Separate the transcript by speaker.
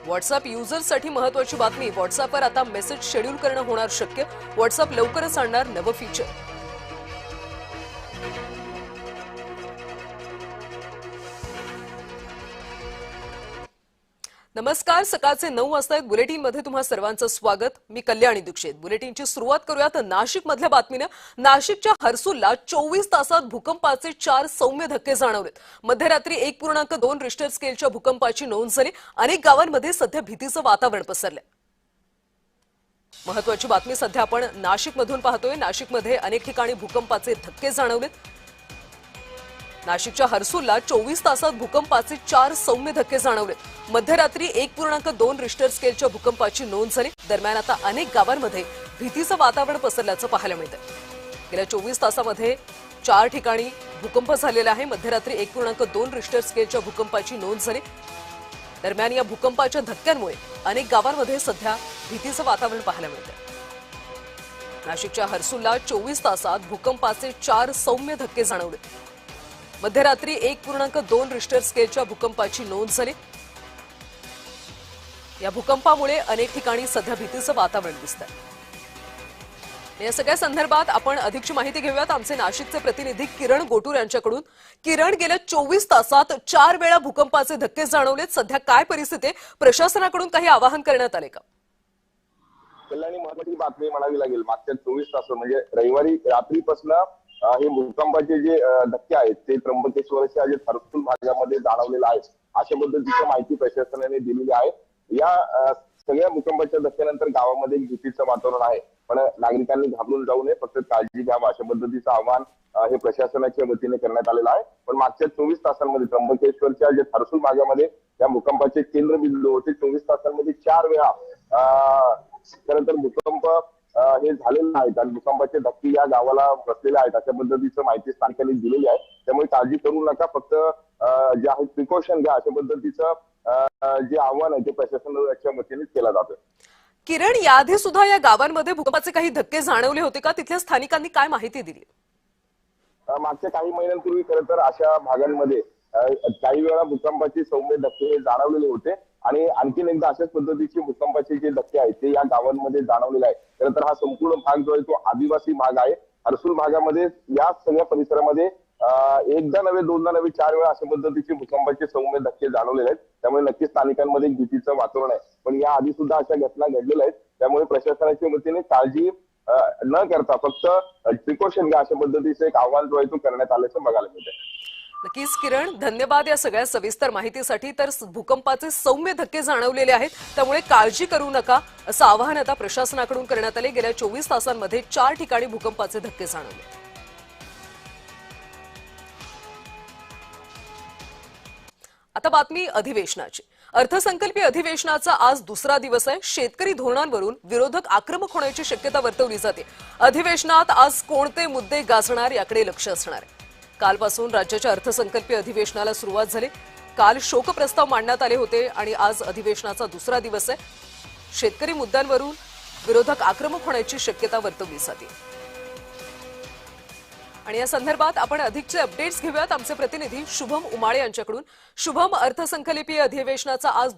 Speaker 1: WhatsApp युजर्ससाठी महत्त्वाची बातमी। व्हॉट्सअपवर आता मेसेज शेड्यूल करणं होणार शक्य। व्हॉट्सअप लवकरच आणणार नवं फीचर। नमस्कार, सकाळचे 9 वाजता बुलेटिनमध्ये तुम्हा सर्वांचं स्वागत। मी कल्याणी दीक्षित। बुलेटिनची सुरुवात करूयात नाशिक मधल्या बातमीने। नाशिकच्या हर्सुलला 24 तासात भूकंपाचे 4 सौम्य धक्के जाणवलेत। मध्यरात्री 1.2 रिश्टर स्केलच्या भूकंपाची नोंद झाली। अनेक गावांमध्ये सध्या भीतीचं वातावरण पसरलंय। महत्त्वाची बातमी सध्या आपण नाशिकमधून पाहतोय। नाशिकमध्ये अनेक ठिकाणी भूकंपाचे धक्के जाणवलेत। नाशिकच्या हर्सुलला 24 तासात भूकंपाचे 4 सौम्य धक्के जाणवलेत। मध्यरात्री 1.2 रिश्टर स्केलच्या भूकंपाची नोंद झाली। दरम्यान आता अनेक गावांमध्ये भीतीचं वातावरण पसरल्याचं पाहायला मिळतंय। गेल्या 24 तासामध्ये 4 ठिकाणी भूकंप झालेला आहे। मध्यरात्री 1.2 रिश्टर स्केलच्या भूकंपाची नोंद झाली। दरम्यान या भूकंपाच्या धक्क्यांमुळे अनेक गावांमध्ये सध्या भीतीचं वातावरण पाहायला मिळतंय। नाशिकच्या हर्सुलला 24 तासात भूकंपाचे 4 सौम्य धक्के जाणवले। मध्यरात्री 1.2 रिश्टर स्केलच्या भूकंपाची नोंद झाली। या भूकंपामुळे अनेक ठिकाणी सध्या भीतीचं वातावरण दिसतंय। या सगळ्या संदर्भात आपण अधिकची माहिती घेऊयात आमचे नाशिकचे प्रतिनिधी किरण गोटूर यांच्याकडून। किरण, गेल्या 24 तासात 4 वेळा भूकंपाचे धक्के जाणवलेत। सध्या काय परिस्थिती आहे? प्रशासनाकडून काही आवाहन करण्यात आले का?
Speaker 2: कल्याणी, महत्त्वाची बातमी म्हणावी लागेल। मागच्या 24 तास म्हणजे रविवारी रात्रीपासून हे भूकंपाचे जे धक्के आहेत ते त्र्यंबकेश्वरच्या जे हर्सुल भागामध्ये जाणवलेले आहेत, अशा पद्धतीची माहिती प्रशासनाने दिलेली आहे। या सगळ्या भूकंपाच्या धक्क्यानंतर गावामध्ये भीतीचं वातावरण आहे, पण नागरिकांनी घाबरून जाऊ नये, फक्त काळजी घ्यावी अशा पद्धतीचं आवाहन हे प्रशासनाच्या वतीने करण्यात आलेलं आहे। पण मागच्या 24 तासांमध्ये त्र्यंबकेश्वरच्या जे हर्सुल भागामध्ये या भूकंपाचे केंद्रबिंदू होते। 24 तासांमध्ये 4 वेळा खरं तर भूकंप हे झालेलं आहे आणि भूकंपाचे धक्के या गावाला बसलेले आहेत अशा पद्धतीचं माहिती स्थानिकांनी दिलेली आहे। त्यामुळे काळजी करू नका, फक्त जे आहे प्रिकॉशन घ्या अशा पद्धतीचं जे आव्हान आहे ते प्रशासनाच्या वतीने केलं जातं।
Speaker 1: किरण, याआधी सुद्धा या गावांमध्ये भूकंपाचे काही धक्के जाणवले होते का? तिथल्या स्थानिकांनी काय माहिती दिली?
Speaker 2: मागच्या काही महिन्यांपूर्वी खरं तर अशा भागांमध्ये काही वेळा भूकंपाचे सौम्य धक्के जाणवलेले होते आणि आणखीन एकदा अशाच पद्धतीचे भूकंपाचे जे धक्के आहेत ते या गावांमध्ये जाणवलेले आहेत। खरं तर हा संपूर्ण भाग जो आहे तो आदिवासी भाग आहे। हर्सुल भागामध्ये या सगळ्या परिसरामध्ये एकदा नव्हे, दोनदा नव्हे, 4 वेळा अशा पद्धतीचे भूकंपाचे सौम्य धक्के जाणवलेले आहेत। त्यामुळे नक्कीच स्थानिकांमध्ये भीतीचं वातावरण आहे, पण या आधी सुद्धा अशा घटना घडलेल्या आहेत। त्यामुळे प्रशासनाच्या वतीने काळजी न करता फक्त प्रिकॉशन घ्या अशा पद्धतीचं एक आव्हान जो आहे तो करण्यात आल्याचं बघायला मिळतंय।
Speaker 1: नक्कीच किरण, धन्यवाद या सगळ्या सविस्तर माहितीसाठी। तर भूकंपाचे सौम्य धक्के जाणवलेले आहेत, त्यामुळे काळजी करू नका असं आवाहन आता प्रशासनाकडून करण्यात आले। गेल्या 24 तासांमध्ये 4 ठिकाणी भूकंपाचे धक्के जाणवले। आता बातमी अधिवेशनाची। अर्थसंकल्पीय अधिवेशनाचा आज दुसरा दिवस आहे। शेतकरी धोरणांवरून विरोधक आक्रमक होण्याची शक्यता वर्तवली जाते। अधिवेशनात आज कोणते मुद्दे गाजणार याकडे लक्ष असणार आहे। कालपासून राज्याच्या अर्थसंकल्पीय अधिवेशनाला सुरुवात झाली। काल शोकप्रस्ताव मांडण्यात आले होते आणि आज अधिवेशनाचा दुसरा दिवस आहे। शेतकरी मुद्द्यांवरून विरोधक आक्रमक होण्याची शक्यता वर्तवली जाते आणि या संदर्भात आपण अधिकचे अपडेट्स घेऊयात आमचे प्रतिनिधी शुभम उमाळे यांच्याकडून। शुभम, अर्थसंकल्पीय अधिवेशनाचा आज